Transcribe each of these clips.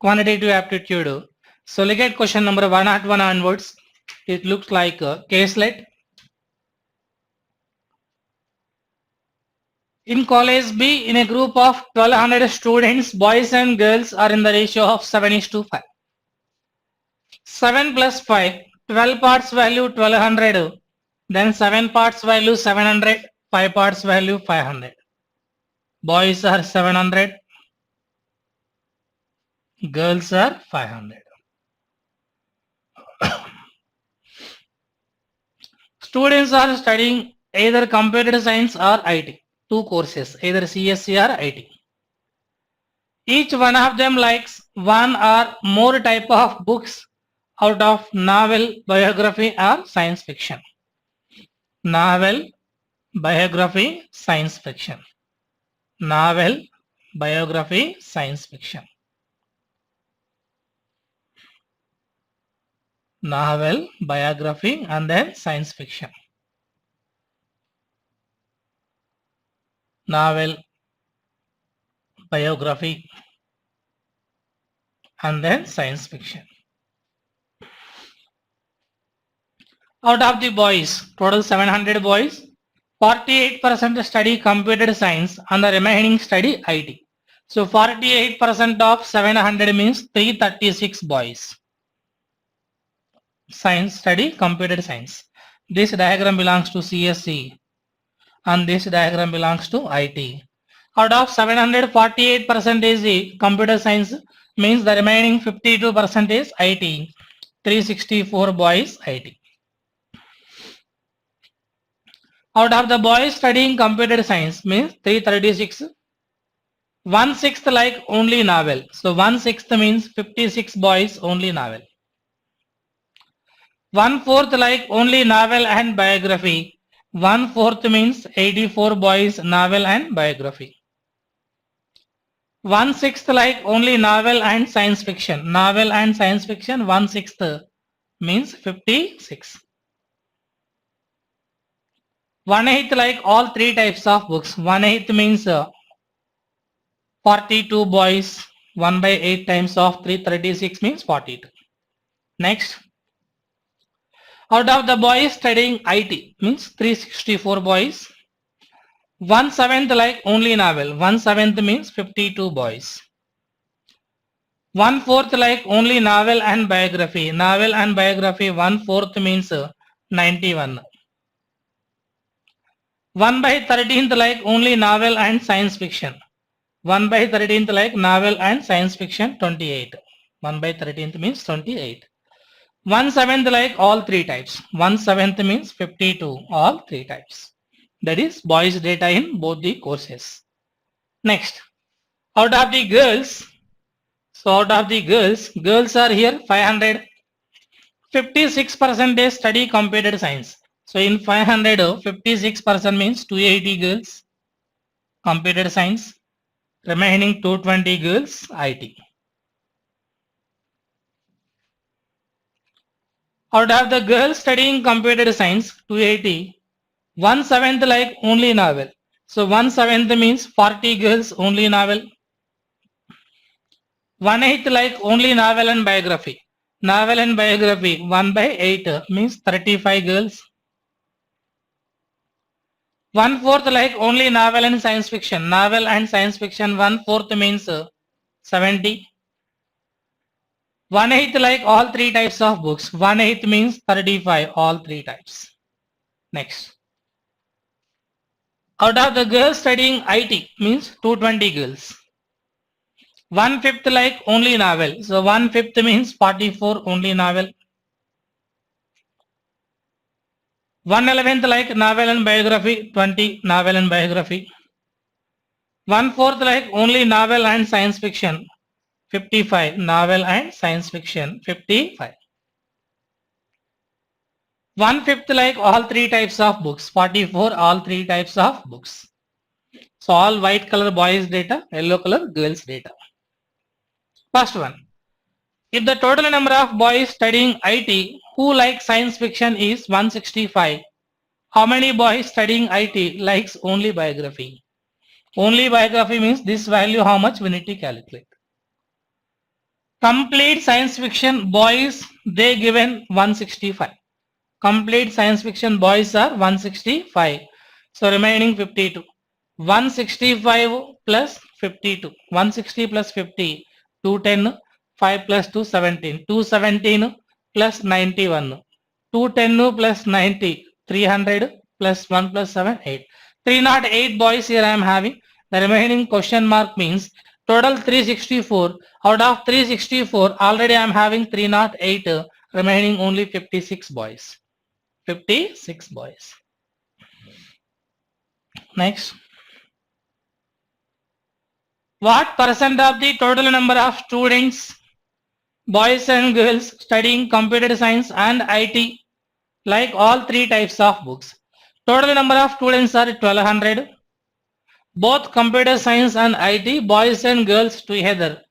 quantitative aptitude. So look at question number 101 onwards. It looks like a caselet. In college B, in a group of 1200 students, boys and girls are in the ratio of 7:5. 7 plus 5, 12 parts value 1200, then 7 parts value 700, 5 parts value 500. Boys are 700, girls are 500. Students are studying either computer science or IT, two courses, either CSC or IT. Each one of them likes one or more type of books out of novel, biography or science fiction. Novel, biography, science fiction. Novel, biography, science fiction. Novel, biography and then science fiction. Novel, biography and then science fiction. Out of the boys, total 700 boys, 48% study computer science and the remaining study IT. So 48% of 700 means 336 boys. Science study computer science. This diagram belongs to CSC and this diagram belongs to IT. Out of 748% is the computer science means the remaining 52% is IT. 364 boys IT. Out of the boys studying computer science means 336. 1/6 like only novel. So 1/6 means 56 boys only novel. 1/4 like only novel and biography. 1/4 means 84 boys novel and biography. 1/6 like only novel and science fiction. Novel and science fiction 1/6 means 56. 1/8 like all three types of books. 1/8 means 42 boys. 1/8 times of 336 means 42. Next. Out of the boys studying IT means 364 boys. 1/7 like only novel. 1/7 means 52 boys. 1/4 like only novel and biography. Novel and biography 1/4 means 91. 1/13 like only novel and science fiction. 1/13 like novel and science fiction 28. 1/13 means 28. 1/7 like all three types. 1/7 means 52, all three types. That is boys data in both the courses. Next, out of the girls, so out of the girls are here 500. 56% is study computer science. So in 500, 56% means 280 girls computer science, remaining 220 girls IT. Out of the girls studying computer science 280, 1/7 like only novel. So 1/7 means 40 girls only novel. 1/8 like only novel and biography. Novel and biography 1/8 means 35 girls. 1/4 like only novel and science fiction. Novel and science fiction 1/4 means 70. 1/8 like all three types of books. 1/8 means 35, all three types. Next. Out of the girls studying IT means 220 girls. 1/5 like only novel. So 1/5 means 44 only novel. 1/11 like novel and biography 20 novel and biography. 1/4 like only novel and science fiction 55 novel and science fiction 55. 1/5 like all three types of books 44 all three types of books. So all white color boys data, yellow color girls data. First one. If the total number of boys studying IT who like science fiction is 165, how many boys studying IT likes only biography? Only biography means this value how much we need to calculate. Complete science fiction boys, they given 165. Complete science fiction boys are 165. So remaining 52. 165 plus 52. 160 plus 50. 210. 5 plus 2 17. 217 plus 91. 210 plus 90. 300 plus 1 plus 7 8. 308 boys here I am having. The remaining question mark means total 364. Out of 364 already I am having 308. Remaining only 56 boys. 56 boys. Next. What percent of the total number of students, boys and girls studying computer science and IT, like all three types of books? Total number of students are 1200. Both computer science and IT, boys and girls together.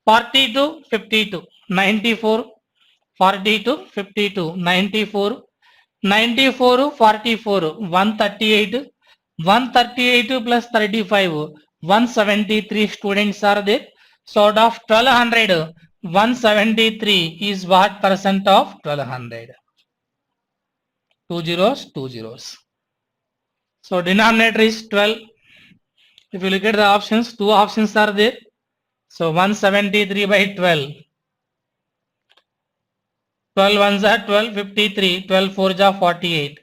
40 to 52, 94. 40 to 52, 94. 94 to 44, 138. 138 plus 35, 173 students are there. So out of 1200, 173 is what percent of 1200? 2 zeros, 2 zeros. So denominator is 12. If you look at the options, two options are there. So 173 by 12. 12 ones are 12, 53, 12 fours are 48.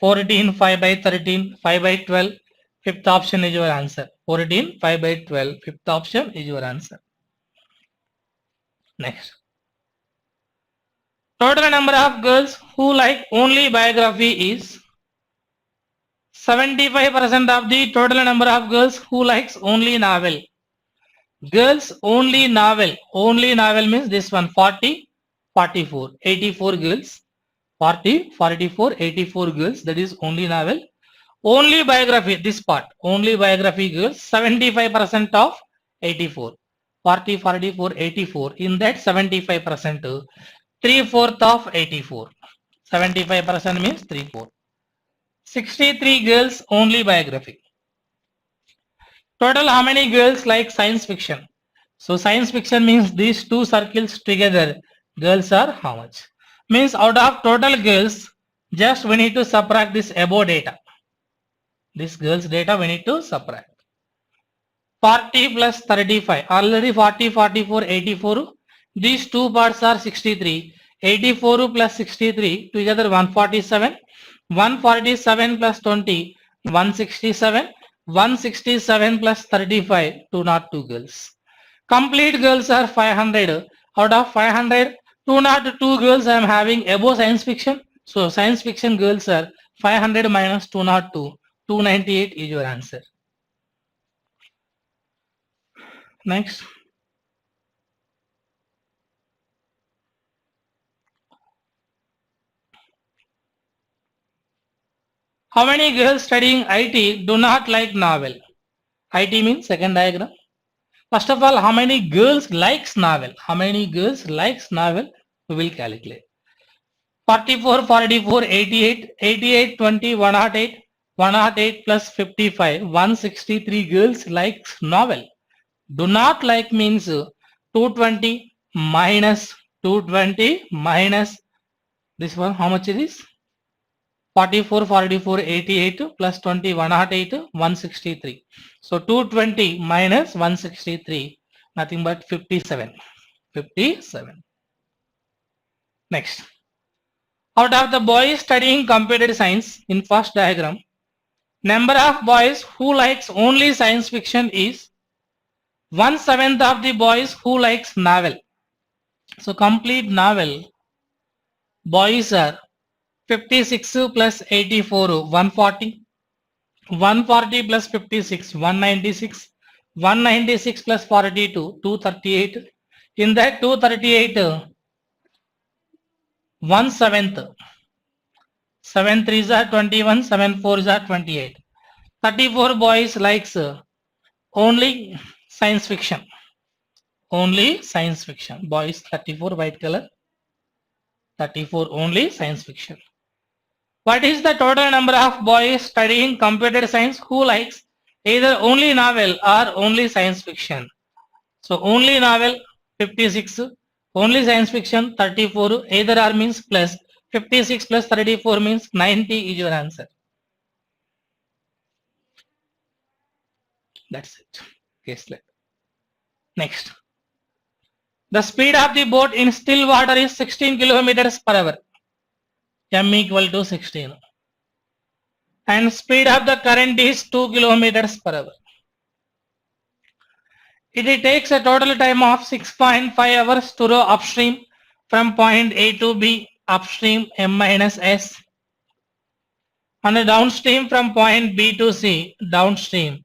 14, 5 by 13, 5 by 12. Fifth option is your answer. 14, 5 by 12. Fifth option is your answer. Next. Total number of girls who like only biography is 75% of the total number of girls who likes only novel. Girls only novel. Only novel means this one 40, 44. 84 girls. 40, 44, 84 girls. That is only novel. Only biography, this part. Only biography girls. 75% of 84. 40, 44, 84. In that 75%. 3/4 of 84. 75% means 3/4. 63 girls only biography. Total how many girls like science fiction? So science fiction means these two circles together. Girls are how much? Means out of total girls, just we need to subtract this above data. This girls data we need to subtract. 40 plus 35. Already 40, 44, 84. These two parts are 63. 84 plus 63 together 147. 147 plus 20, 167. 167 plus 35, 202 girls. Complete girls are 500. Out of 500, 202 girls I am having above science fiction. So science fiction girls are 500 minus 202, 298 is your answer. Next. How many girls studying IT do not like novel? IT means second diagram. First of all, how many girls likes novel? How many girls likes novel? We will calculate. 44, 44, 88, 88, 20, 108, 108 plus 55, 163 girls likes novel. Do not like means 220 minus 220 minus this one, how much it is? 44, 44, 88 plus 20, 108, 163. So 220 minus 163, nothing but 57. 57. Next. Out of the boys studying computer science in first diagram, number of boys who likes only science fiction is 1/7 of the boys who likes novel. So complete novel, boys are 56 plus 84, 140. 140 plus 56, 196. 196 plus 42, 238. In that 238, 1/7. 7 3s are 21, 7 4s are 28. 34 boys likes only science fiction. Only science fiction. Boys 34 white color. 34 only science fiction. What is the total number of boys studying computer science who likes either only novel or only science fiction? So only novel 56. Only science fiction 34. Either or means plus 56 plus 34 means 90 is your answer. That's it. Case left. Next. The speed of the boat in still water is 16 kilometers per hour. M equal to 16. And speed of the current is 2 kilometers per hour. It takes a total time of 6.5 hours to row upstream from point A to B, upstream M minus S, and downstream from point B to C, downstream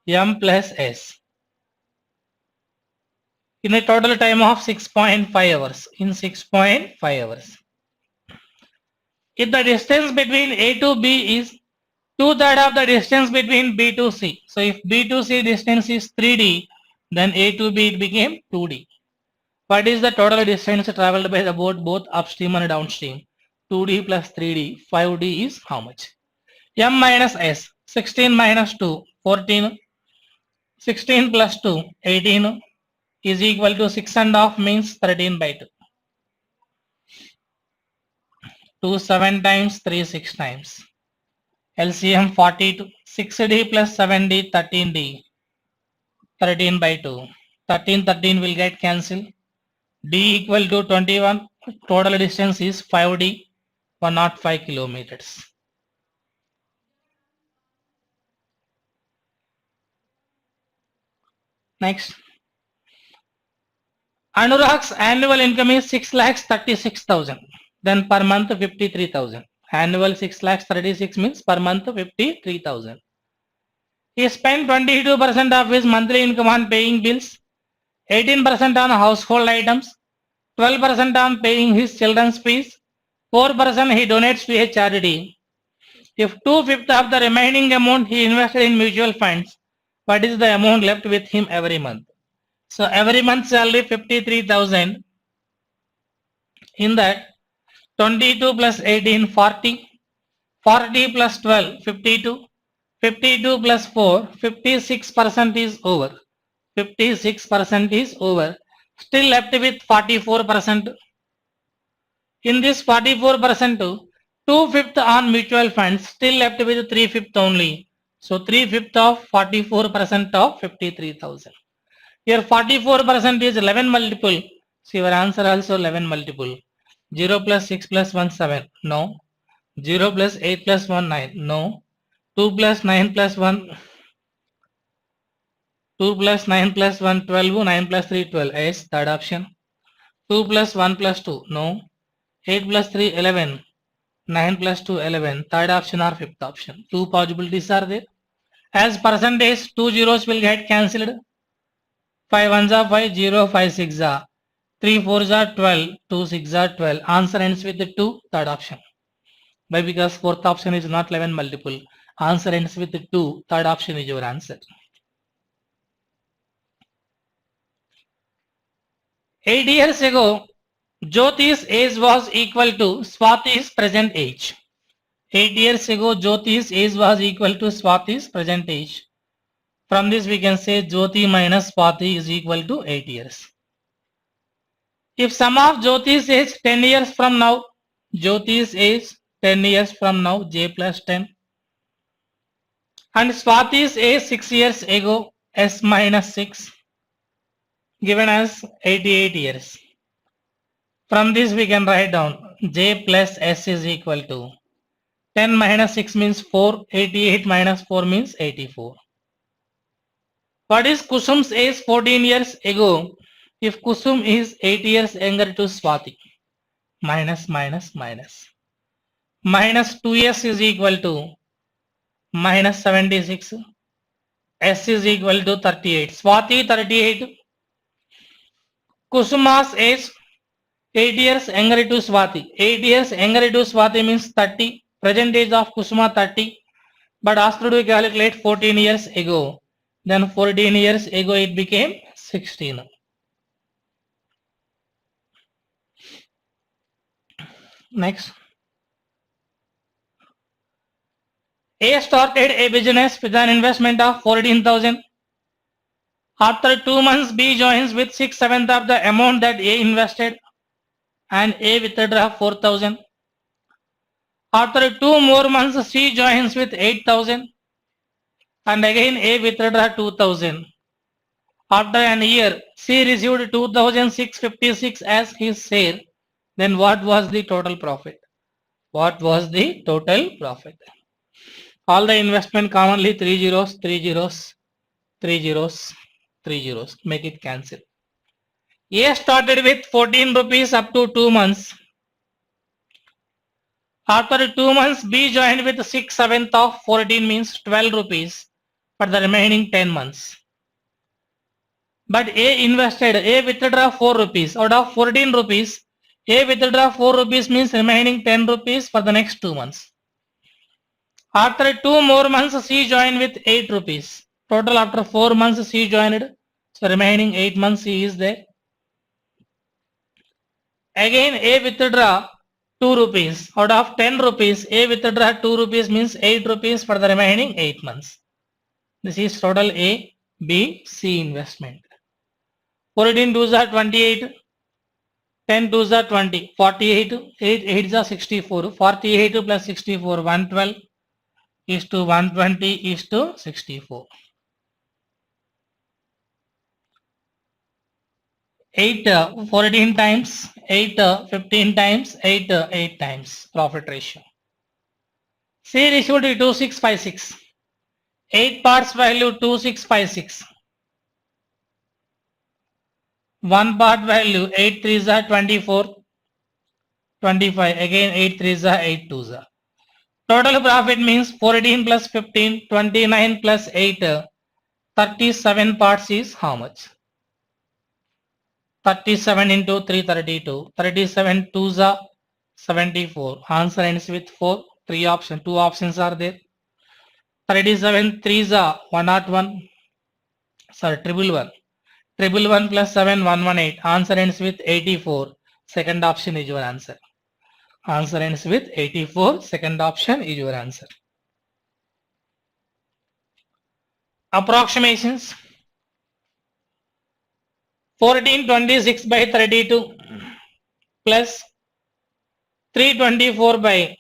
M plus S, in a total time of 6.5 hours. In 6.5 hours. If the distance between A to B is 2/3 of the distance between B to C. So if B to C distance is 3D, then A to B it became 2D. What is the total distance traveled by the boat both upstream and downstream? 2D plus 3D, 5D is how much? M minus S, 16 minus 2, 14, 16 plus 2, 18 is equal to 6.5 means 13 by 2. 2 7 times, 3 6 times. LCM 42, 6D plus 7D, 13D, 13 by 2. 13 will get cancelled. D equal to 21, total distance is 5D, 105 kilometers. Next. Anurag's annual income is 6,36,000. Then per month 53,000. Annual 6,36 means per month 53,000. He spent 22% of his monthly income on paying bills, 18% on household items, 12% on paying his children's fees, 4% he donates to a charity. If 2/5 of the remaining amount he invested in mutual funds, what is the amount left with him every month? So every month salary 53,000. In that 22 plus 18 40, 40 plus 12 52, 52 plus 4 56% is over. 56% is over. Still left with 44%. In this 44%, 2/5 on mutual funds, still left with 3/5 only. So 3/5 of 44% of 53,000. Here 44% is 11 multiple. So your answer also 11 multiple. 0 plus 6 plus 1 7. No. 0 plus 8 plus 1 9. No. 2 plus 9 plus 1 2 plus 9 plus 1 12. 9 plus 3 12. Yes, third option. 2 plus 1 plus 2. No. 8 plus 3 11. 9 plus 2 11. Third option or fifth option. Two possibilities are there. As percentage, 2 zeros will get cancelled. 5 ones are 5, 0, 5 6 are 3 4s are 12, 2 6 are 12. Answer ends with the 2, third option. Why? Because fourth option is not 11 multiple. Answer ends with the 2, third option is your answer. 8 years ago, Jyoti's age was equal to Swati's present age. 8 years ago, Jyoti's age was equal to Swati's present age. From this we can say Jyoti minus Swati is equal to 8 years. If sum of Jyoti's age 10 years from now, Jyoti's age 10 years from now, J plus 10. And Swati's age 6 years ago, S minus 6, given as 88 years. From this we can write down J plus S is equal to 10 minus 6 means 4, 88 minus 4 means 84. What is Kusum's age 14 years ago? If Kusum is 8 years younger to Swati, minus minus minus. Minus 2S is equal to minus 76. S is equal to 38. Swati 38. Kusuma's age 8 years younger to Swati. 8 years younger to Swati means 30. Present age of Kusuma 30. But asked to calculate 14 years ago. Then 14 years ago it became 16. Next. A started a business with an investment of 14,000. After 2 months, B joins with 6/7 of the amount that A invested and A withdraw 4,000. After 2 more months, C joins with 8,000 and again A withdraw 2,000. After an year, C received 2,656 as his share. Then what was the total profit? What was the total profit? All the investment commonly 3 zeros, 3 zeros, 3 zeros, 3 zeros. Make it cancel. A started with 14 rupees up to 2 months. After 2 months, B joined with 6/7 of 14 means 12 rupees for the remaining 10 months. But A withdraw 4 rupees. Out of 14 rupees, A withdraw 4 rupees means remaining 10 rupees for the next 2 months. After 2 more months, C joined with 8 rupees. Total after 4 months, C joined. So remaining 8 months, C is there. Again, A withdraw 2 rupees. Out of 10 rupees, A withdraw 2 rupees means 8 rupees for the remaining 8 months. This is total A, B, C investment. 14 2s are 28. 10 2s are 20. 48. 8 8s are 64. 48 plus 64, 112 is to 120 is to 64. 8 14 times, 8 15 times, 8 8 times profit ratio. C received 2656. 8 parts value 2656. 1 part value 8 3s are 24. 25. Again 8 3s are 8 2s are. Total profit means 14 plus 15, 29 plus 8, 37 parts is how much? 37 into 3, 32. 37 2s are 74. Answer ends with 4. 3 options. 2 options are there. 37 3s are 101. Sorry, triple 1. Triple 1 plus 7, 118. Answer ends with 84. Second option is your answer. Answer ends with 84. Second option is your answer. Approximations. 1426 by 32 plus 324 by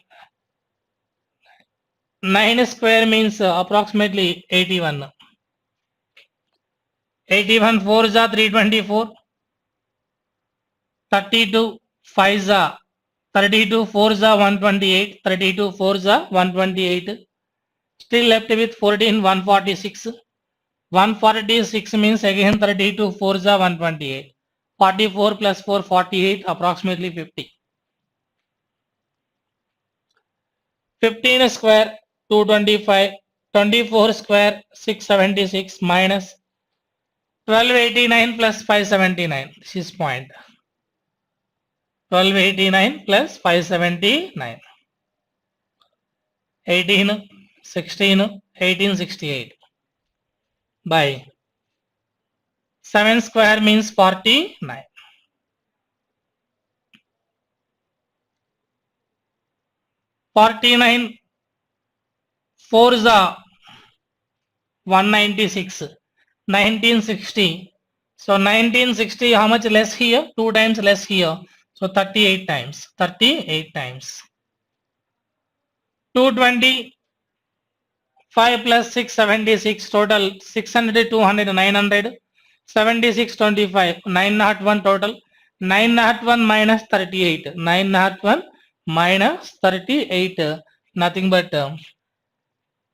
9 square means approximately 81. 81 4s are 324. 32 5s are 32 4s are 128. 32 4s are 128. Still left with 14 146. 146 means again 32 4s are 128. 44 plus 4 48, approximately 50. 15 square 225. 24 square 676 minus 1289 plus 579. This is point. 1289 plus 579. 18 16 1868 by 7 square means 49. 49 4s are 196. 1960. So 1960, how much less here? 2 times less here. So 38 times. 38 times. 225 plus 676, total 600, 200, 900. 76 25, 901 total. 901 minus 38. 901 minus 38. Nothing but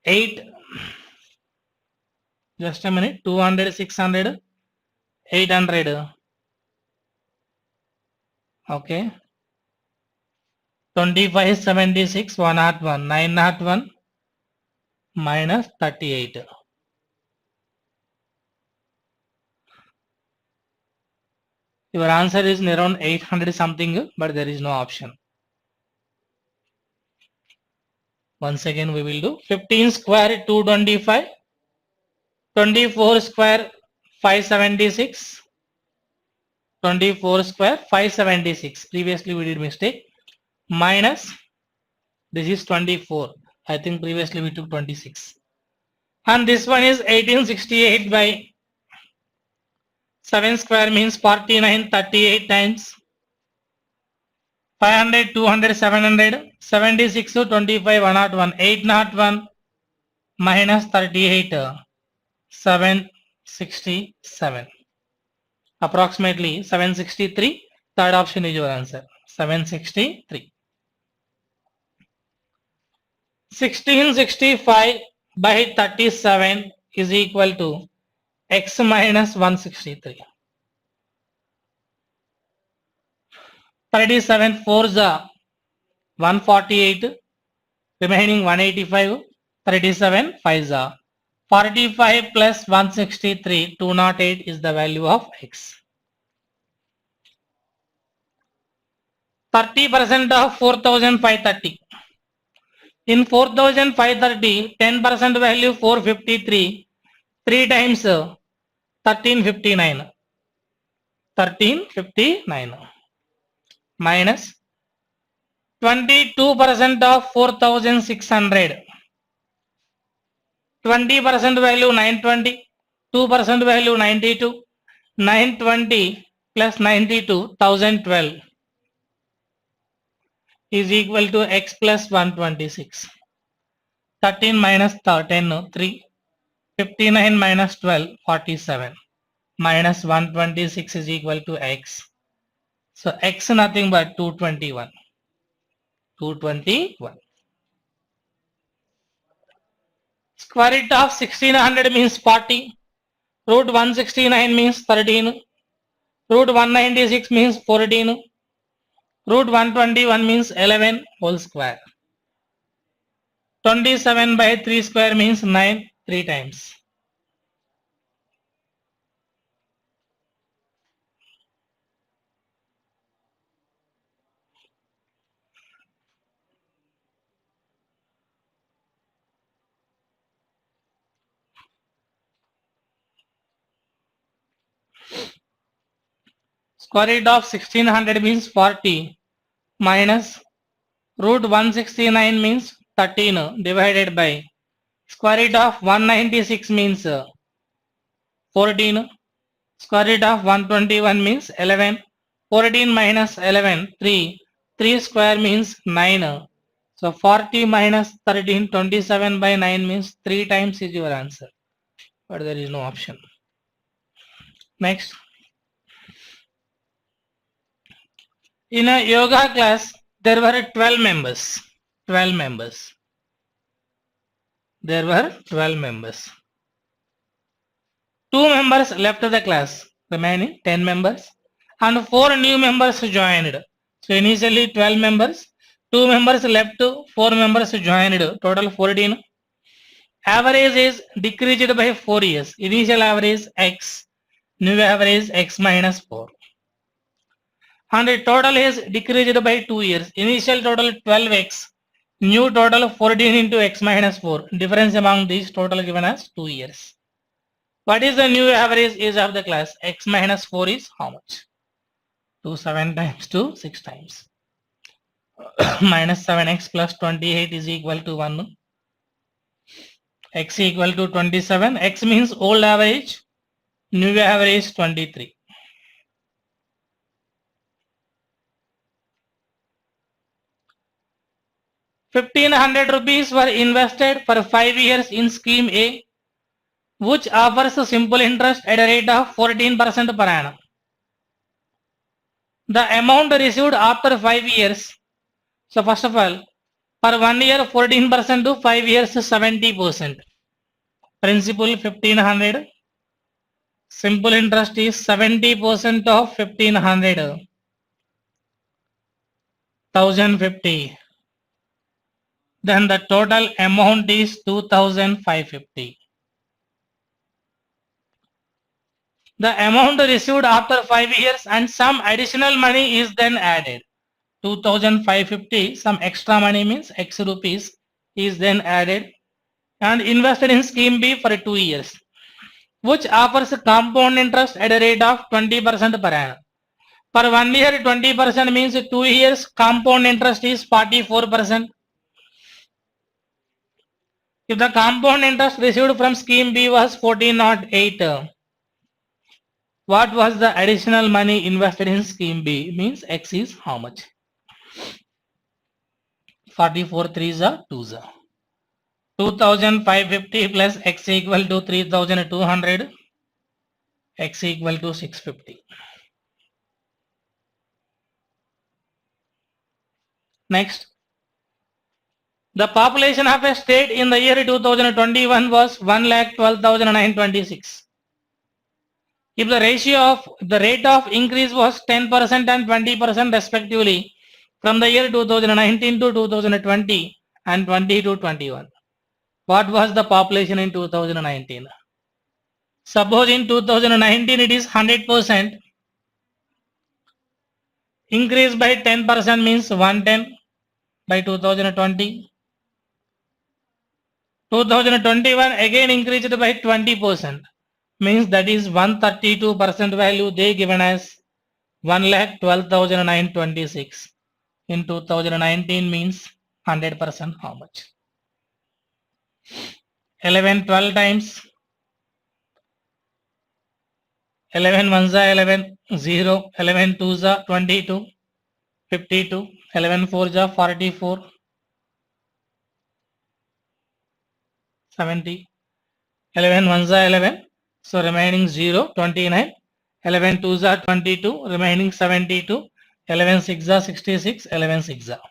8. Just a minute. 200, 600, 800. Okay. 25 76 101. 901 minus 38. Your answer is around 800 something, but there is no option. Once again we will do 15 square 225, 24 square 576, 24 square 576. Previously we did mistake. Minus, this is 24. I think previously we took 26. And this one is 1868 by 7 square means 49, 38 times. 500, 200, 700, 76, 25, 101, 801 minus 38, 767. Approximately 763. Third option is your answer. 763. 1665 by 37 is equal to x minus 163. 37 4s are 148, remaining 185. 37 5s are 45 plus 163, 208 is the value of x. 30% of 4530. In 4530, 10% value 453, 3 times 1359. 1359 minus 22% of 4600. 20% value 920, 2% value 92, 920 plus 92, 1012 is equal to x plus 126. 13 minus 10, 3. 59 minus 12, 47. Minus 126 is equal to x. So x nothing but 221. 221. Square root of 1600 means 40. Root 169 means 13. Root 196 means 14. Root 121 means 11 whole square. 27 by 3 square means 9 3 times. Square root of 1600 means 40 minus root 169 means 13 divided by square root of 196 means 14. Square root of 121 means 11. 14 minus 11, 3. 3 square means 9. So 40 minus 13, 27 by 9 means 3 times is your answer. But there is no option. Next. In a yoga class, there were 12 members. 12 members. There were 12 members. 2 members left the class, remaining 10 members, and 4 new members joined. So initially 12 members, 2 members left, 4 members joined, total 14. Average is decreased by 4 years. Initial average x, new average x minus 4. And the total is decreased by 2 years. Initial total 12x, new total 14 into x minus 4. Difference among these total given as 2 years. What is the new average age of the class? X minus 4 is how much? 2 7 times 2 6 times. Minus 7x plus 28 is equal to 1. X equal to 27. X means old average. New average 23. ₹1,500 were invested for 5 years in scheme A, which offers a simple interest at a rate of 14% per annum. The amount received after 5 years. So first of all, for 1 year 14% to 5 years 70%. Principal 1500. Simple interest is 70% of 1500. 1050. Then the total amount is 2550. The amount received after 5 years and some additional money is then added. 2550, some extra money means X rupees is then added and invested in scheme B for 2 years, which offers a compound interest at a rate of 20% per annum. For 1 year 20% means 2 years compound interest is 44%. If the compound interest received from scheme B was 1408, What was the additional money invested in scheme B? Means X is how much? 44 3s are 2s. 2550 plus X equal to 3200. X equal to 650. Next. The population of a state in the year 2021 was 1,12,926. If the rate of increase was 10% and 20% respectively from the year 2019 to 2020 and 20 to 21, what was the population in 2019? Suppose in 2019 it is 100%. Increase by 10% means 110 by 2020. 2021 again increased by 20%, means that is 132% value they given as 1,12,926. In 2019 means 100% how much? 11 12 times 11 1s are 11 0 11 2s are 22 52 11 4s are 44 70 11 1s are 11, so remaining 0 29 11 2s are 22 remaining 72 11 6s are 66 11 6s are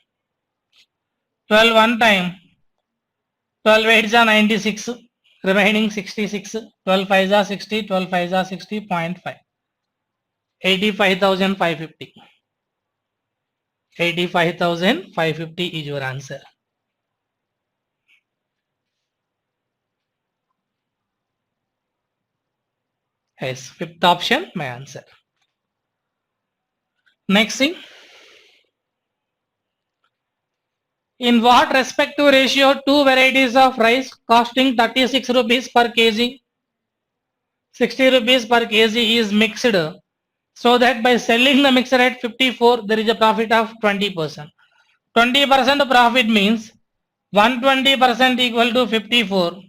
12 one time 12 8s are 96 remaining 66 12 5s are 60 12 5s are 60.5 85,550. 85,550 is your answer. Yes, fifth option my answer. Next thing, in what respective ratio two varieties of rice costing 36 rupees per kg, 60 rupees per kg is mixed, so that by selling the mixer at 54 there is a profit of 20%. 20% profit means 120% equal to 54.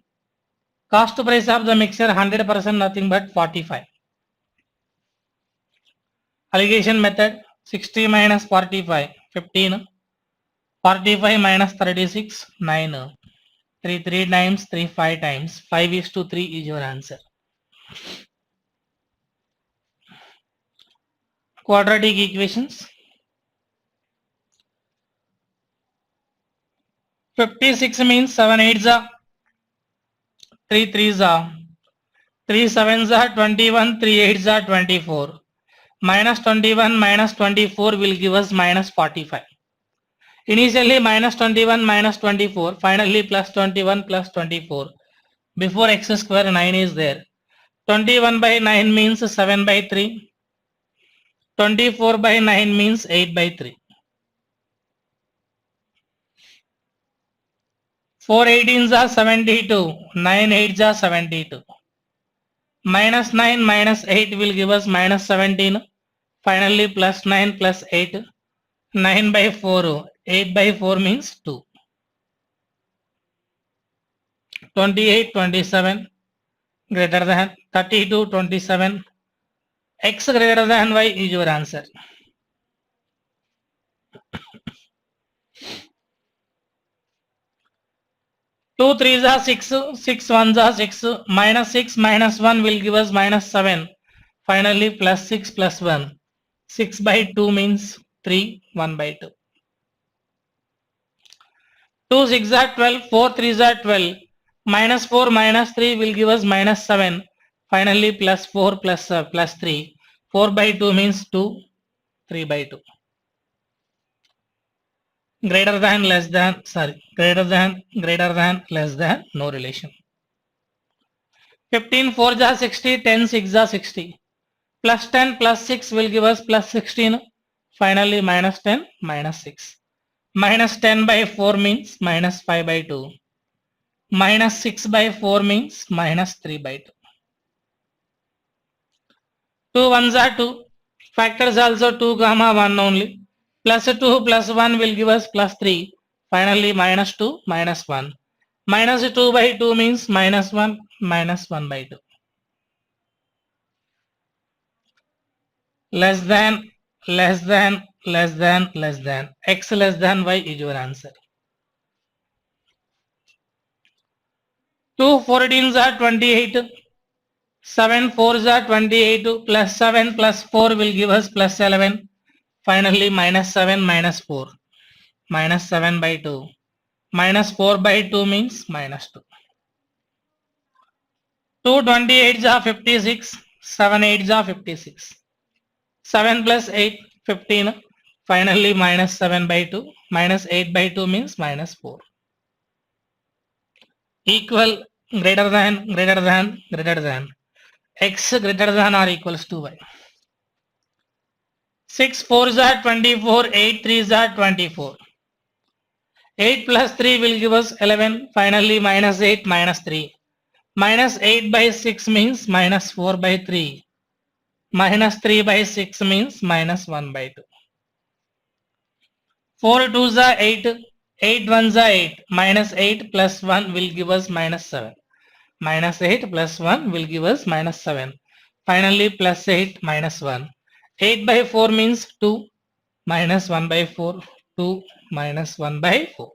Cost price of the mixer 100% nothing but 45. Alligation method 60 minus 45 15. 45 minus 36 9. 3 3 times 3 5 times 5:3 is your answer. Quadratic equations. 56 means 7 8s are 3 3s are 3 7s are 21 3 8s are 24. Minus 21 minus 24 will give us minus 45. Initially minus 21 minus 24, finally plus 21 plus 24. Before x square 9 is there. 21 by 9 means 7 by 3. 24 by 9 means 8 by 3. 4 18s are 72. 9 8s are 72. Minus 9 minus 8 will give us minus 17. Finally plus 9 plus 8. 9 by 4. 8 by 4 means 2. 28 27 greater than 32 27. X greater than y is your answer. 2 3s are 6, 6 1s are 6, minus 6 minus 1 will give us minus 7. Finally plus 6 plus 1. 6 by 2 means 3, 1 by 2. 2 6 are 12, 4 3s are 12. Minus 4 minus 3 will give us minus 7. Finally plus 4 plus 3. 4 by 2 means 2, 3 by 2. Greater than, less than, greater than, less than, no relation. 15 4 are 60, 10 6 are 60. Plus 10 plus 6 will give us plus 16. Finally minus 10 minus 6. Minus 10 by 4 means minus 5 by 2. Minus 6 by 4 means minus 3 by 2. 2 ones are 2. Factors also 2 comma 1 only. Plus 2 plus 1 will give us plus 3. Finally minus 2 minus 1. Minus 2 by 2 means minus 1 minus 1 by 2. less than, less than, less than, less than, x less than y is your answer. 2 14s are 28, 7 4s are 28, plus 7 plus 4 will give us plus 11. Finally minus 7 minus 4, minus 7 by 2, minus 4 by 2 means minus 2. 2 28s are 56, 7 8s are 56. 7 plus 8, 15. Finally minus 7 by 2, minus 8 by 2 means minus 4. Equal, greater than, greater than, greater than. X greater than or equals to y. 6 4s are 24, 8 3s are 24. 8 plus 3 will give us 11. Finally minus 8 minus 3. Minus 8 by 6 means minus 4 by 3. Minus 3 by 6 means minus 1 by 2. 4 2s are 8. 8 1s are 8. Minus 8 plus 1 will give us minus 7. Minus 8 plus 1 will give us minus 7. Finally plus 8 minus 1. 8 by 4 means 2. Minus 1 by 4. 2 minus 1 by 4.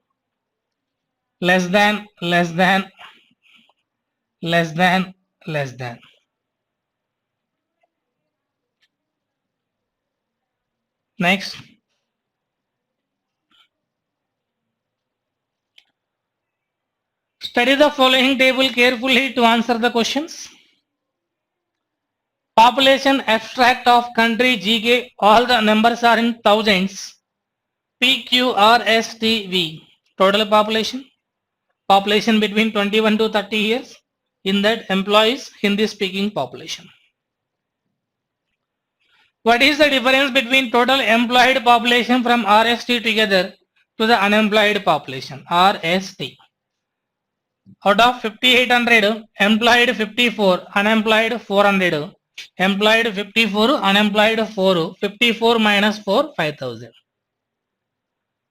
Less than, less than, less than, less than. Next. Study the following table carefully to answer the questions. Population abstract of country GK, all the numbers are in thousands. PQRSTV, total population. Population between 21 to 30 years. In that employees Hindi speaking population. What is the difference between total employed population from RST together to the unemployed population? RST. Out of 5800, employed 54, unemployed 400. Employed 54, unemployed 4. 54 minus 4, 5000.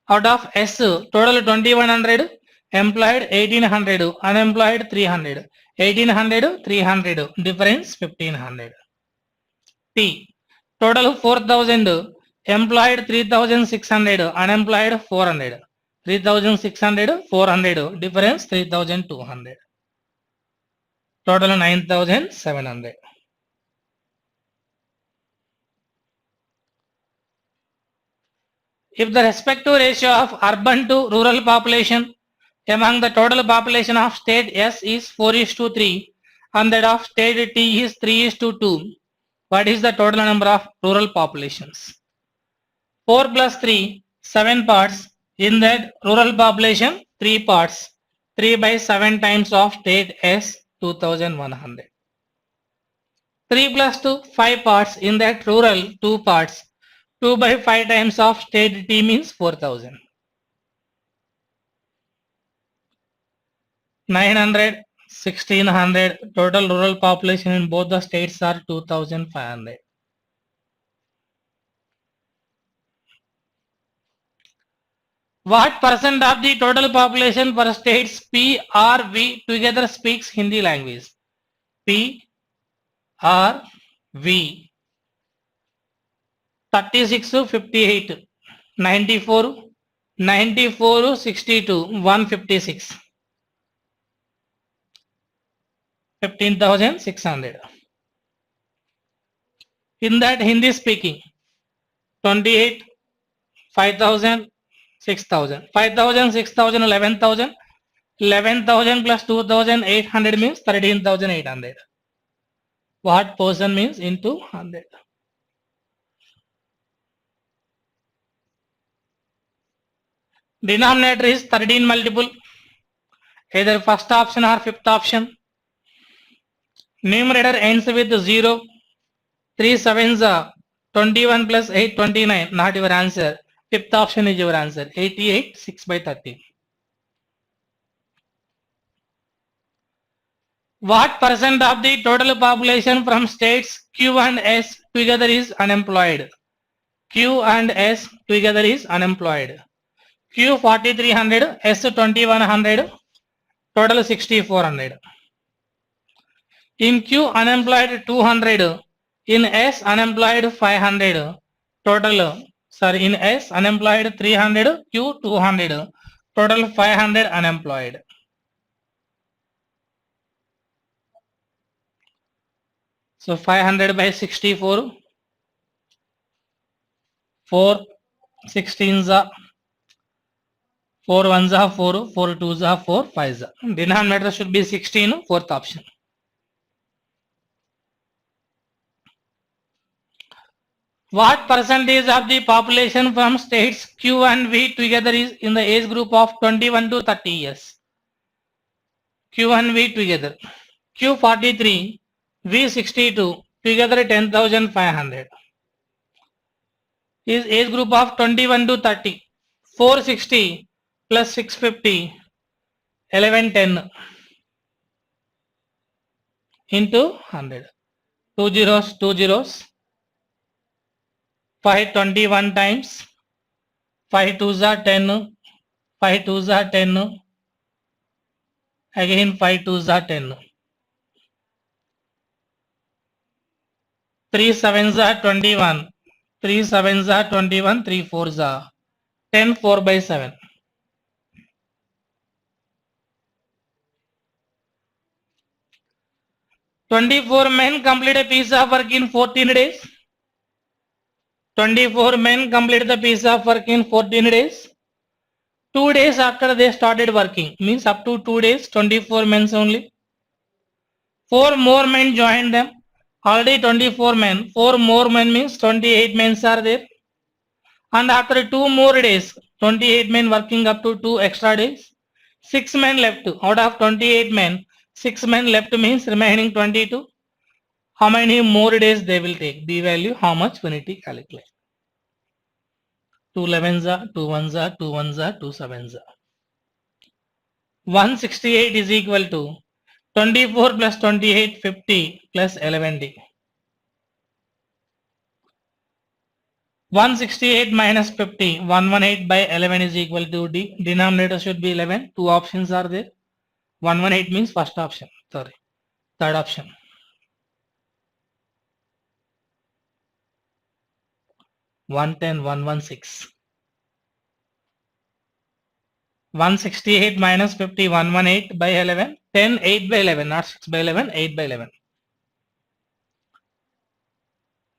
Out of S, total 2100, employed 1800, unemployed 300. 1800, 300, difference 1500. T, total 4000, employed 3600, unemployed 400. 3600, 400, difference 3200. Total 9700. If the respective ratio of urban to rural population among the total population of state S is 4:3 and that of state T is 3:2, what is the total number of rural populations? 4 plus 3, 7 parts. In that rural population, 3 parts. 3 by 7 times of state S, 2100. 3 plus 2, 5 parts. In that rural, 2 parts. 2 by 5 times of state T means 4000. 900, 1600. Total rural population in both the states are 2500. What percent of the total population for states P, R, V together speaks Hindi language? P, R, V. 36 to 58, 94, 94 to 62, 156. 15,600. In that Hindi speaking, 28, 5,000, 6,000. 5,000, 6,000, 11,000. 11,000 plus 2,800 means 13,800. What portion means into 100? Denominator is 13 multiple, either first option or fifth option. Numerator ends with 0. 3 sevens are 21 plus 8, 29. Not your answer. Fifth option is your answer. 88, 6 by 30. What percent of the total population from states Q and S together is unemployed? Q and S together is unemployed. Q 4300, S 2100, total 6400. In Q unemployed 200, In S, unemployed 500, total, sorry, in S, unemployed 300, Q 200, total 500 unemployed. So 500 by 64, 4 16s are 4 1s are 4, 4 2s are 4, 5s are. Denominator should be 16, fourth option. What percentage of the population from states Q and V together is in the age group of 21 to 30 years? Q and V together. Q 43, V 62, together 10,500. Is age group of 21 to 30. 460 plus 650, 1110 into 100. 2 zeros, 2 zeros. 521 times 5 2s are 10, 5 2s are 10, again 5 2s are 10, 3 7s are 21, 3 7s are 21, 3 4s are 10, 4 by 7. 24 men complete a piece of work in 14 days. 24 men complete the piece of work in 14 days. 2 days after they started working, means up to 2 days, 24 men only. 4 more men joined them. Already 24 men. 4 more men means 28 men are there. And after 2 more days, 28 men working up to 2 extra days. 6 men left. Out of 28 men, 6 men left means remaining 22. How many more days they will take? B value, how much we need to calculate? 2 11s are, 2 1s are, 2 1s are, 2 7s are. 168 is equal to 24 plus 28, 50 plus 11D. 168 minus 50, 118 by 11 is equal to D. Denominator should be 11. Two options are there. 118 means first option. Sorry, third option. 110, 116. 168 minus 50, 118 by 11. 10, 8 by 11, not 6 by 11, 8 by 11.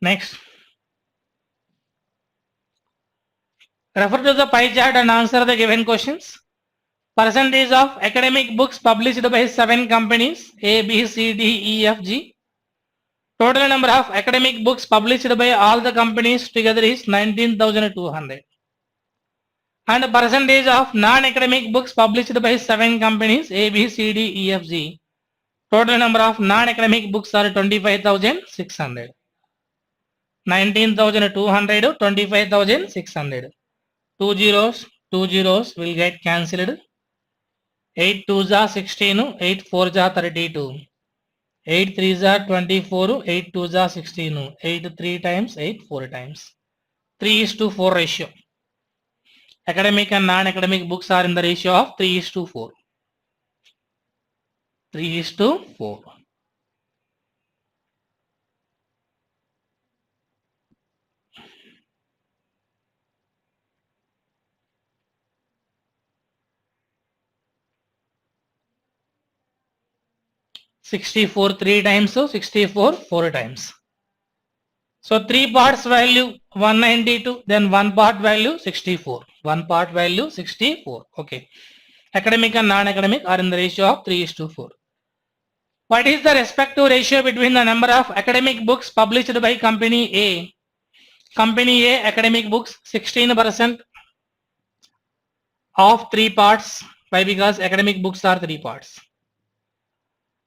Next. Refer to the pie chart and answer the given questions. Percentage of academic books published by 7 companies A, B, C, D, E, F, G. Total number of academic books published by all the companies together is 19,200. And the percentage of non-academic books published by 7 companies A, B, C, D, E, F, G. Total number of non-academic books are 25,600. 19,200, 25,600. 2 zeros, 2 zeros will get cancelled. 8 2s are 16, 8 4s are 32. 8 3s are 24, 8 2s are 16. 8 3 times, 8 4 times. 3:4 ratio. Academic and non-academic books are in the ratio of 3:4. 3:4. $64 3 times, so 64 4 times. So 3 parts value 192, then 1 part value 64. 1 part value 64. Okay. Academic and non-academic are in the ratio of 3:4. What is the respective ratio between the number of academic books published by company A? Company A academic books 16% of 3 parts. Why? Because academic books are 3 parts.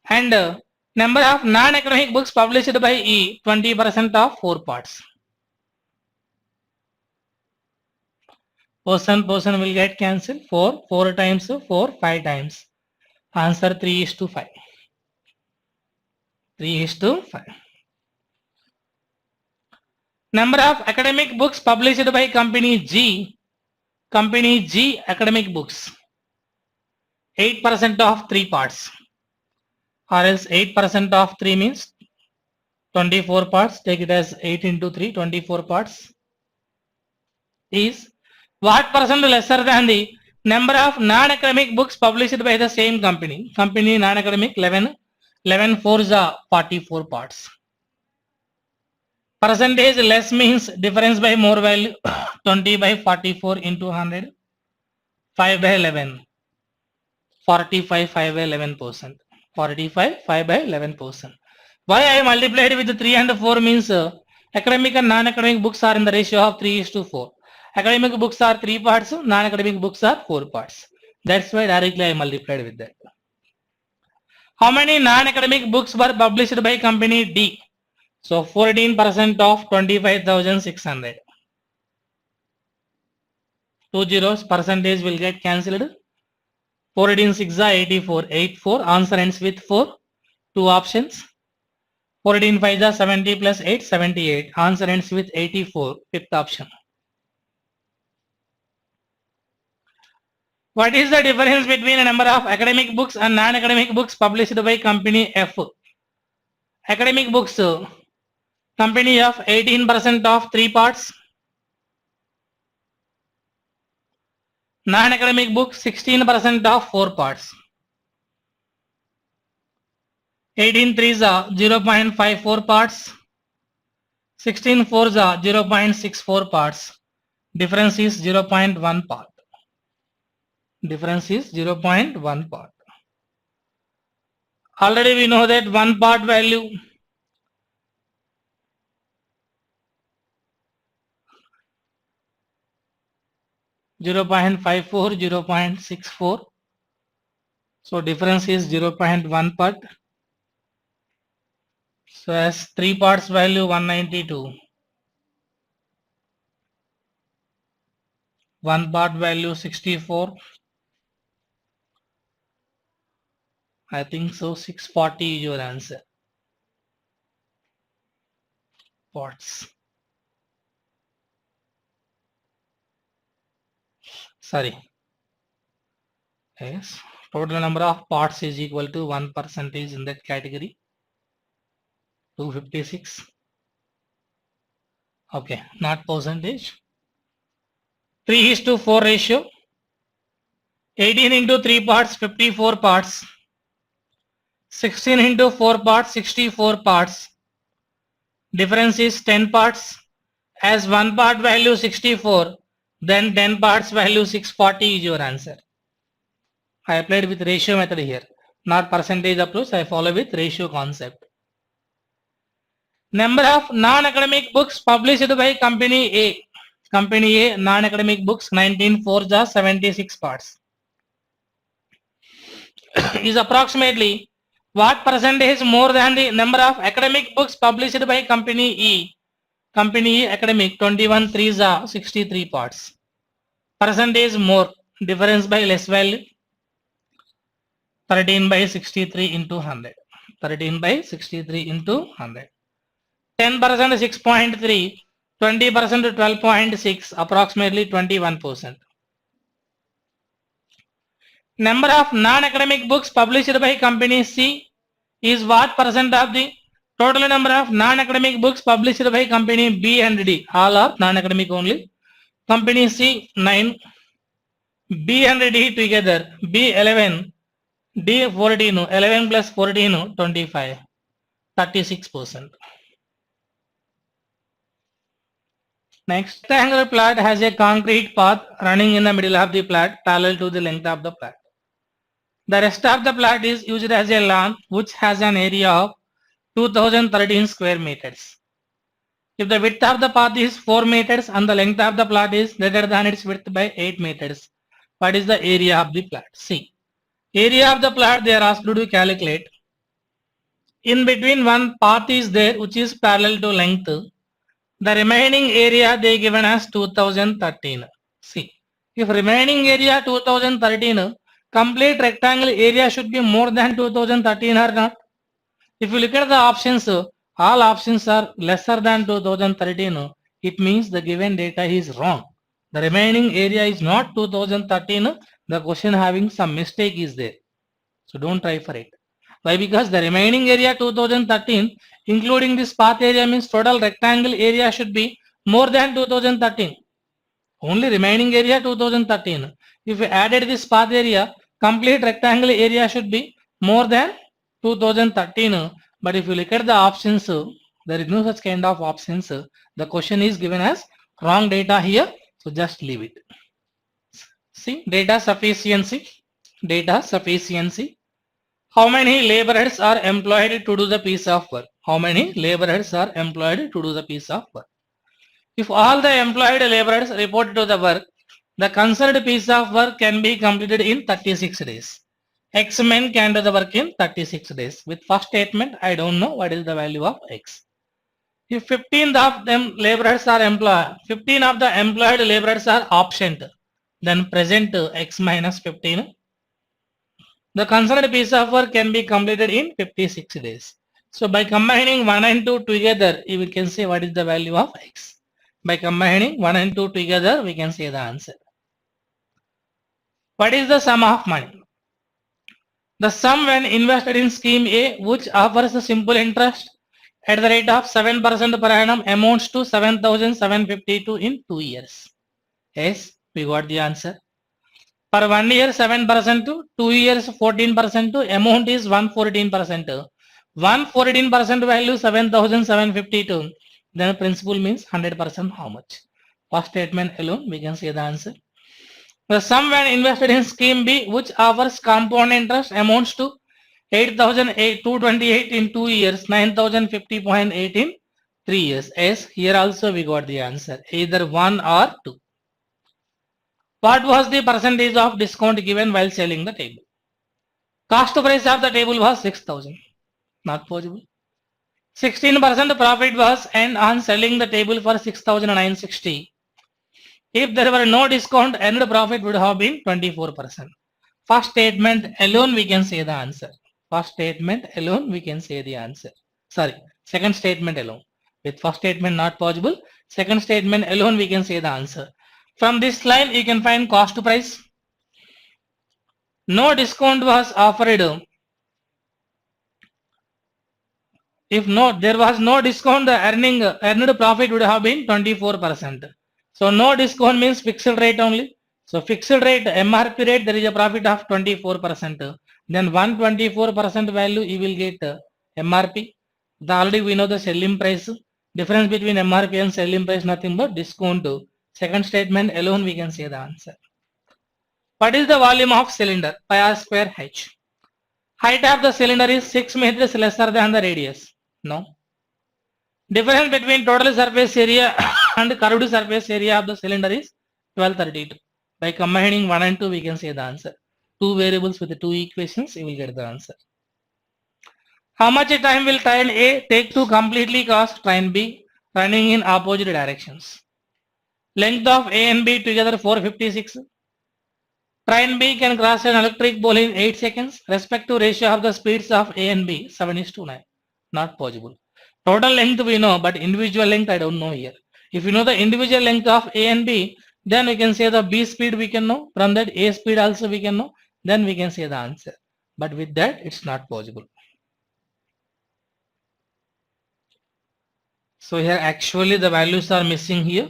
And number of non-academic books published by E 20% of 4 parts. Person will get cancelled. 4 times 4 5 times. Answer 3:5. 3:5. Number of academic books published by company G. Company G academic books 8% of 3 parts. Or else 8% of 3 means 24 parts. Take it as 8 into 3, 24 parts is what percent lesser than the number of non-academic books published by the same company? Company non-academic 11, 11 4s are 44 parts. Percentage less means difference by more value 20 by 44 into 100, 5 by 11, 45 5 by 11%. 45 5 by 11%. Why I multiplied with 3 and 4 means academic and non-academic books are in the ratio of 3:4. Academic books are 3 parts, non-academic books are 4 parts. That's why directly I multiplied with that. How many non-academic books were published by company D? So 14% of 25,600. 2 zeros, percentage will get cancelled. 14 6 are 84. 84. Answer ends with 4. 2 options. 14 5 are 70 plus 8, 78. Answer ends with 84. Fifth option. What is the difference between a number of academic books and non-academic books published by company F? Academic books, company of 18% of 3 parts. Non-academic books 16% of 4 parts. 18 3s are 0.54 parts. 16 4s are 0.64 parts. Difference is 0.1 part. Difference is 0.1 part. Already we know that 1 part value (0.54), 0.64. So difference is 0.1 part. So as 3 parts value 192. 1 part value 64. I think so 640 is your answer. Parts. Sorry. Yes. Total number of parts is equal to 1% in that category. 256. Okay, not percentage. 3:4 ratio. 18 into 3 parts, 54 parts. 16 into 4 parts, 64 parts. Difference is 10 parts. As 1 part value 64, then 10 parts value 640 is your answer. I applied with ratio method here. Not percentage approach, I follow with ratio concept. Number of non-academic books published by company A. Company A non-academic books 19 4s are 76 parts. Is approximately what percentage more than the number of academic books published by company E? Company E academic 21 3s are 63 parts. Percentage more, difference by less value 13 by 63 into 100. 13 by 63 into 100. 10% 6.3, 20% 12.6, approximately 21%. Number of non-academic books published by company C is what percent of the total number of non-academic books published by company B and D? All are non-academic only. Company C 9, B and D together, B 11, D 14, 11 plus 14, 25, 36%. Next, rectangular plot has a concrete path running in the middle of the plot parallel to the length of the plot. The rest of the plot is used as a lawn which has an area of 2013 square meters. If the width of the path is 4 meters and the length of the plot is greater than its width by 8 meters, what is the area of the plot? See, area of the plot they are asked to calculate. In between one path is there which is parallel to length. The remaining area they given as 2013. See, if remaining area 2013, complete rectangle area should be more than 2013 or not? If you look at the options, all options are lesser than 2013. It means the given data is wrong. The remaining area is not 2013. The question having some mistake is there. So don't try for it. Why? Because the remaining area 2013 including this path area means total rectangle area should be more than 2013. Only remaining area 2013. If we added this path area, complete rectangle area should be more than 2013. But if you look at the options, there is no such kind of options. The question is given as wrong data here. So just leave it. See, data sufficiency. Data sufficiency. How many laborers are employed to do the piece of work? How many laborers are employed to do the piece of work? If all the employed laborers report to the work, the concerned piece of work can be completed in 36 days. X men can do the work in 36 days. With first statement, I don't know what is the value of X. If 15 of them laborers are employed, 15 of the employed laborers are absent, then present X minus 15. The concerned piece of work can be completed in 56 days. So by combining 1 and 2 together, we can say what is the value of X. By combining 1 and 2 together, we can say the answer. What is the sum of money? The sum when invested in scheme A, which offers a simple interest at the rate of 7% per annum, amounts to 7,752 in 2 years. Yes, we got the answer. Per 1 year 7% to 2 years 14% to amount is 114%. 114% value 7,752. Then principal means 100% how much? First statement alone we can say the answer. The sum when invested in scheme B, which offers compound interest, amounts to 8,228 in 2 years, 9,050.8 in 3 years. Yes, here also we got the answer, either 1 or 2. What was the percentage of discount given while selling the table? Cost price of the table was 6,000. Not possible. 16% profit was earned on selling the table for 6,960. If there were no discount, earned profit would have been 24%. First statement alone we can say the answer. First statement alone we can say the answer. Sorry, second statement alone. With first statement not possible, second statement alone we can say the answer. From this line you can find cost price. No discount was offered. If there was no discount, the earned profit would have been 24%. So no discount means fixed rate only. So fixed rate, MRP rate, there is a profit of 24%. Then 124% value you will get MRP. Already we know the selling price. Difference between MRP and selling price nothing but discount. Second statement alone we can say the answer. What is the volume of cylinder? Pi r square h. Height of the cylinder is 6 meters lesser than the radius. No. Difference between total surface area and curved surface area of the cylinder is 1232. By combining 1 and 2 we can say the answer. Two variables with the two equations you will get the answer. How much time will train A take to completely cross train B running in opposite directions? Length of A and B together 456. Train B can cross an electric pole in 8 seconds. Respective ratio of the speeds of A and B 7:9. Not possible. Total length we know, but individual length I don't know here. If you know the individual length of A and B, then we can say the B speed we can know. From that A speed also we can know. Then we can say the answer. But with that it's not possible. So here actually the values are missing here.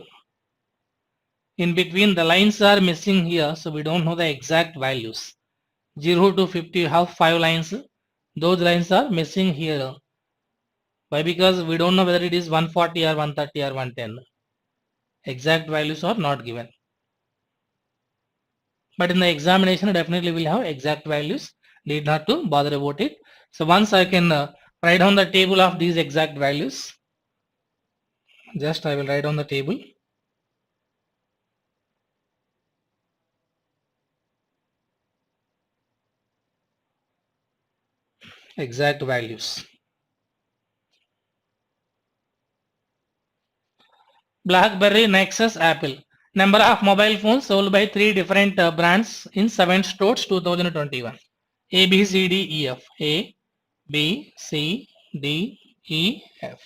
In between the lines are missing here, so we don't know the exact values. 0 to 50 you have 5 lines. Those lines are missing here. Why? Because we don't know whether it is 140 or 130 or 110. Exact values are not given. But in the examination definitely we'll have exact values. Need not to bother about it. So once I can write down the table of these exact values. Just I will write on the table. Exact values. BlackBerry, Nexus, Apple. Number of mobile phones sold by 3 different brands in 7 stores 2021. A, B, C, D, E, F. A, B, C, D, E, F.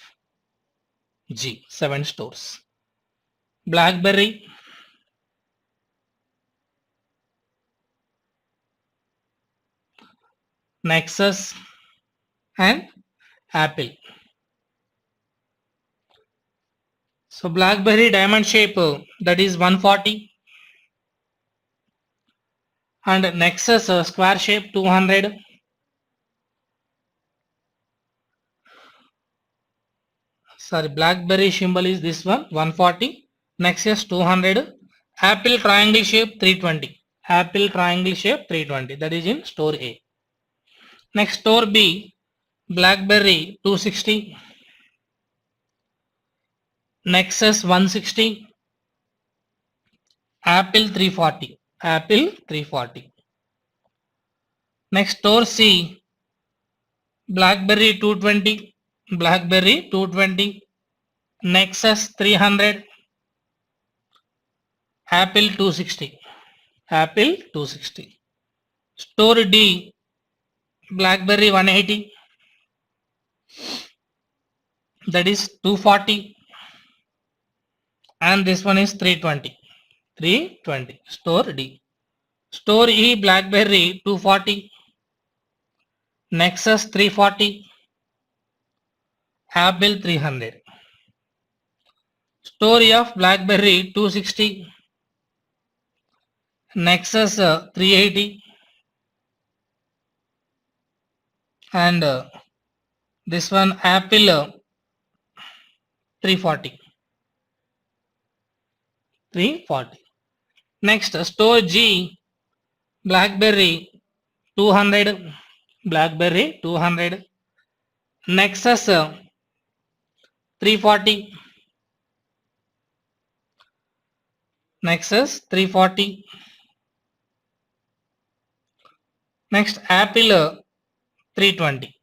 G. 7 stores. BlackBerry, Nexus, and Apple. So BlackBerry diamond shape that is 140 and Nexus square shape 200. Sorry, BlackBerry symbol is this one 140, Nexus 200, Apple triangle shape 320. Apple triangle shape 320, that is in store A. Next store B, BlackBerry 260, Nexus 160, Apple 340. Apple 340. Next store C, BlackBerry 220, BlackBerry 220, Nexus 300, Apple 260. Apple 260. Store D, BlackBerry 180, that is 240, and this one is 320. 320. Store D. Store E, BlackBerry 240, Nexus 340, Apple 300. Store F, BlackBerry 260, Nexus 380, and this one Apple 340. 340. Next store G, BlackBerry 200, BlackBerry 200, Nexus 340, Nexus 340. Next Apple 320.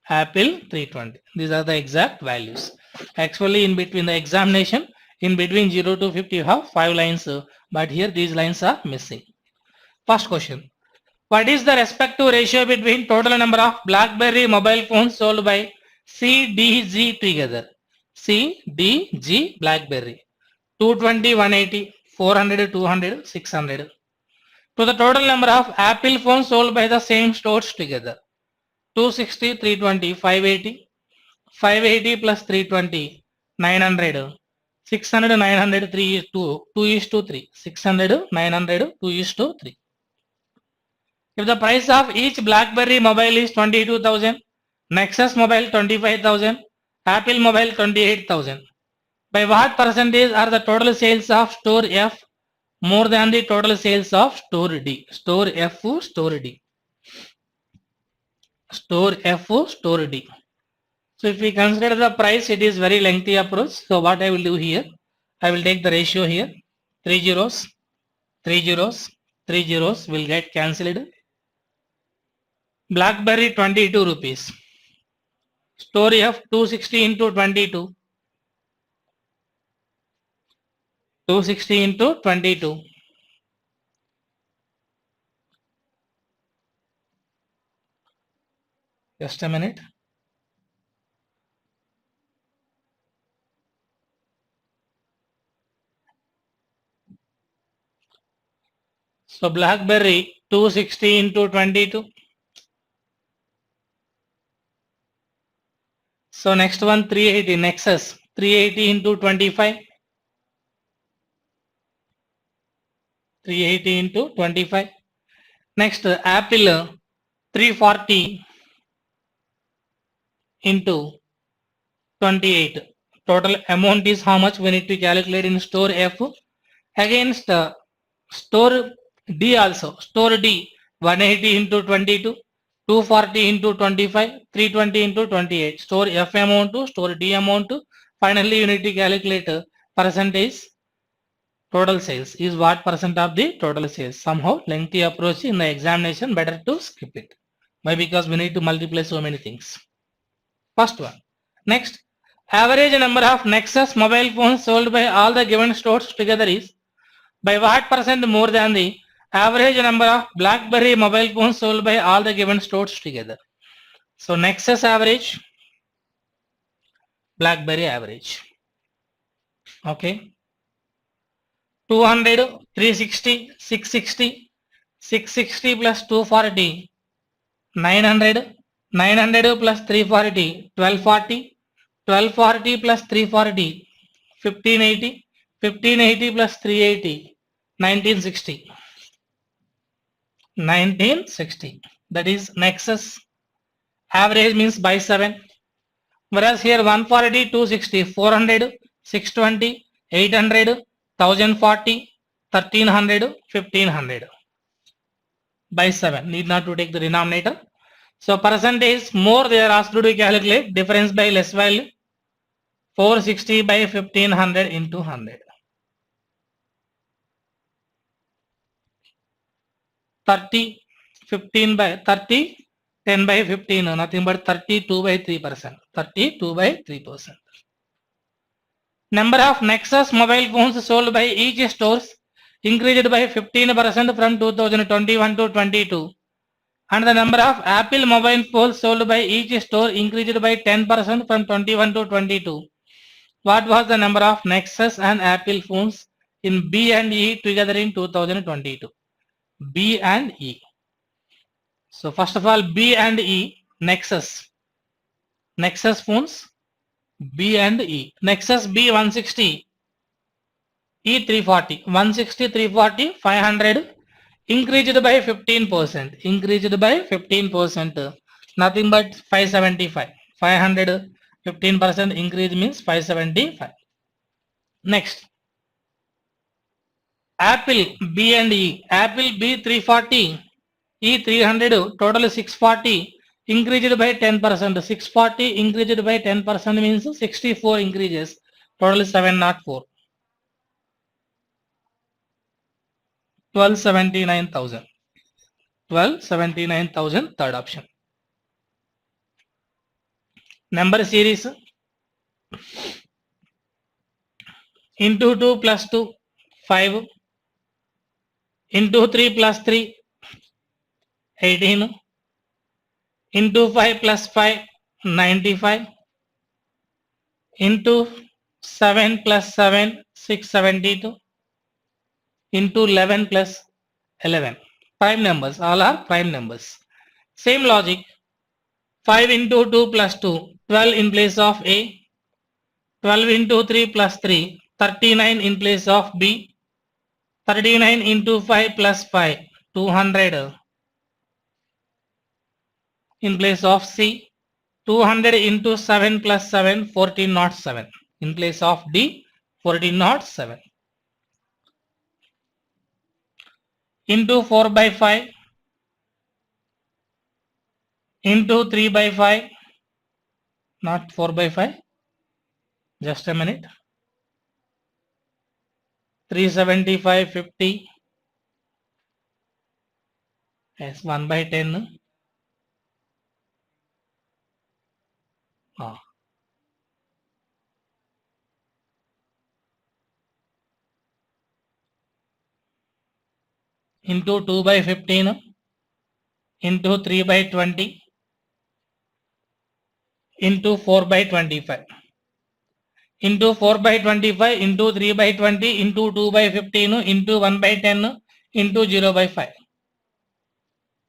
Apple 320. These are the exact values. Actually, in between the examination, in between 0 to 50, you have 5 lines, but here these lines are missing. First question. What is the respective ratio between total number of BlackBerry mobile phones sold by C, D, G together? C, D, G, BlackBerry. 220, 180, 400, 200, 600. To the total number of Apple phones sold by the same stores together. 260, 320, 580. 580 plus 320, 900. 600, 900, 3 is 2, 2 is to 3. 600, 900, 2 is to 3. If the price of each BlackBerry mobile is 22,000, Nexus mobile 25,000, Apple mobile 28,000, by what percentage are the total sales of store F more than the total sales of store D? Store F, store D. Store F, store D. So if we consider the price, it is very lengthy approach. So what I will do here, I will take the ratio here. 3 zeros, 3 zeros, 3 zeros will get cancelled. BlackBerry 22 rupees. Store F 260 into 22. 260 into 22. Just a minute. So BlackBerry 260 into 22. So next one 380, Nexus 380 into 25. 380 into 25. Next Apple 340 into 28. Total amount is how much we need to calculate in store F. Against store D also. Store D 180 into 22. 240 into 25, 320 into 28. Store F amount to store D amount to. Finally, you need to calculate percentage total sales. Is what percent of the total sales? Somehow lengthy approach in the examination, better to skip it. Why? Because we need to multiply so many things. First one. Next, average number of Nexus mobile phones sold by all the given stores together is by what percent more than the average number of BlackBerry mobile phones sold by all the given stores together. So Nexus average, BlackBerry average. Okay. 200, 360, 660, 660 plus 240, 900, 900 plus 340, 1240. 1240 plus 340, 1580. 1580 plus 380, 1960. 1960. That is nexus. Average means by 7. Whereas here 140, 260, 400, 620, 800, 1040, 1300, 1500. By 7. Need not to take the denominator. So percentage more they are asked to calculate. Difference by less value. 460 by 1500 into 100. 30, 15 by 30, 10 by 15, nothing but 32 by 3%. 32 by 3%. Number of Nexus mobile phones sold by each stores increased by 15% from 2021 to 22. And the number of Apple mobile phones sold by each store increased by 10% from 21 to 22. What was the number of Nexus and Apple phones in B and E together in 2022? B and E. So first of all, B and E, Nexus. Nexus phones, B and E. Nexus B 160, E 340. 160, 340, 500. Increased by 15%. Increased by 15%. Nothing but 575. 500, 15% increase means 575. Next. Apple B and E. Apple B 340. E 300, total 640, increased by 10%. 640 increased by 10% means 64 increases, total 704. 1279,000. 1279,000, third option. Number series into 2 plus 2, 5. Into 3 plus 3, 18. Into 5 plus 5, 95. Into 7 plus 7, 672. Into 11 plus 11. Prime numbers, all are prime numbers. Same logic. 5 into 2 plus 2, 12 in place of A. 12 into 3 plus 3, 39 in place of B. 39 into 5 plus 5, 200 in place of C. 200 into 7 plus 7, 1407 in place of D. 1407. Into 4 by 5. Into 3 by 5. Not 4 by 5. Just a minute. 375, 50. Yes, 1 by 10. Into 2 by 15. Into 3 by 20. Into 4 by 25. Into 4 by 25. Into 3 by 20. Into 2 by 15. Into 1 by 10. Into 0 by 5.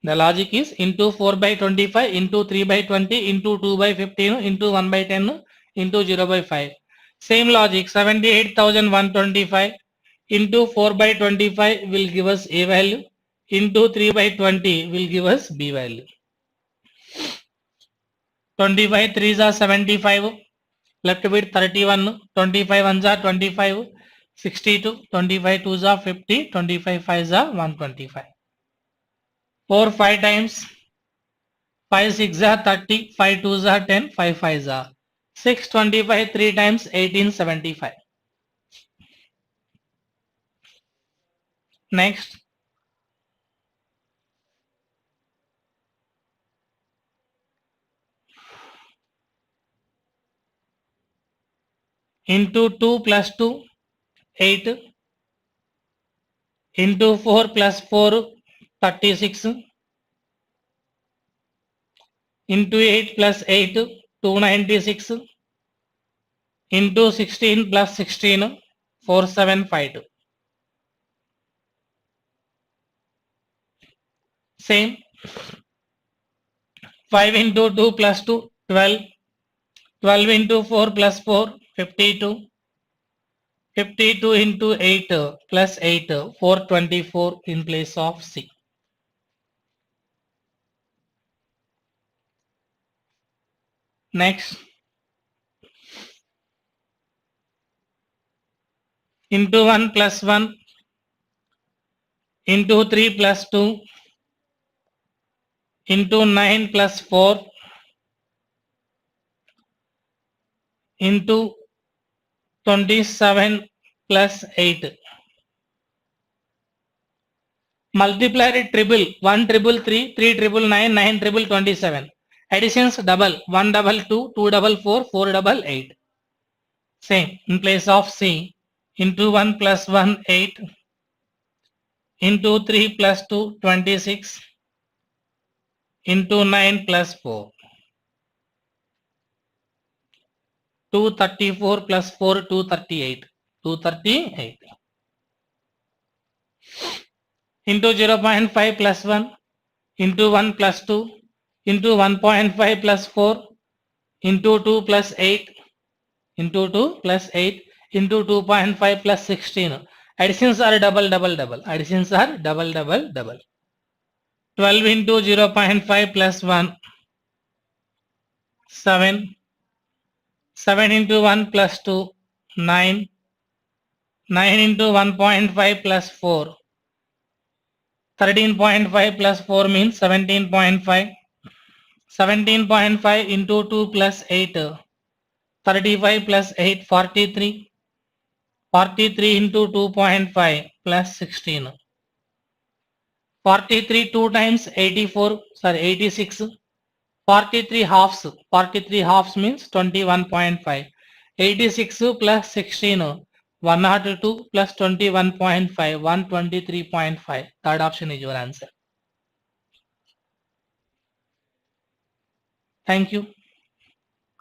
The logic is into 4 by 25, into 3 by 20, into 2 by 15, into 1 by 10, into 0 by 5. Same logic, 78,125 into 4 by 25 will give us A value, into 3 by 20 will give us B value. 25 3s are 75, left with 31, 25 1s are 25, 62, 25 2s are 50, 25 5s are 125. 4 5 times, 5 6 are 30, 5 2s are 10, 5 5s are 625, 3 times 1875. Next, into 2 plus 2, 8, into 4 plus 4, 36, into 8 plus 8, 296, into 16 plus 16, 4752. Same, 5 into 2 plus 2, 12. 12 into 4 plus 4, 52. 52 into 8 plus 8, 424 in place of C. Next, into 1 plus 1, into 3 plus 2, into 9 plus 4, into 27 plus 8. Multiply it triple, 1 triple 3, 3 triple 9, 9 triple 27. Additions double, 1 double 2, 2 double 4, 4 double 8. Same, in place of C, into 1 plus 1, 8, into 3 plus 2, 26, into 9 plus 4. 234 plus 4, 238. 238. Into 0.5 plus 1, into 1 plus 2, into 1.5 plus 4, into 2 plus 8, into 2 plus 8, into 2.5 plus 16. Additions are double, double, double. Additions are double, double, double. 12 into 0.5 plus 1, 7. 7 into 1 plus 2, 9. 9 into 1.5 plus 4. 13.5 plus 4 means 17.5. 17.5 into 2 plus 8. 35 plus 8, 43. 43 into 2.5 plus 16. 43 2 times 84, sorry 86. 43 halves. 43 halves means 21.5. 86 plus 16. 102 plus 21.5, 123.5. Third option is your answer. Thank you.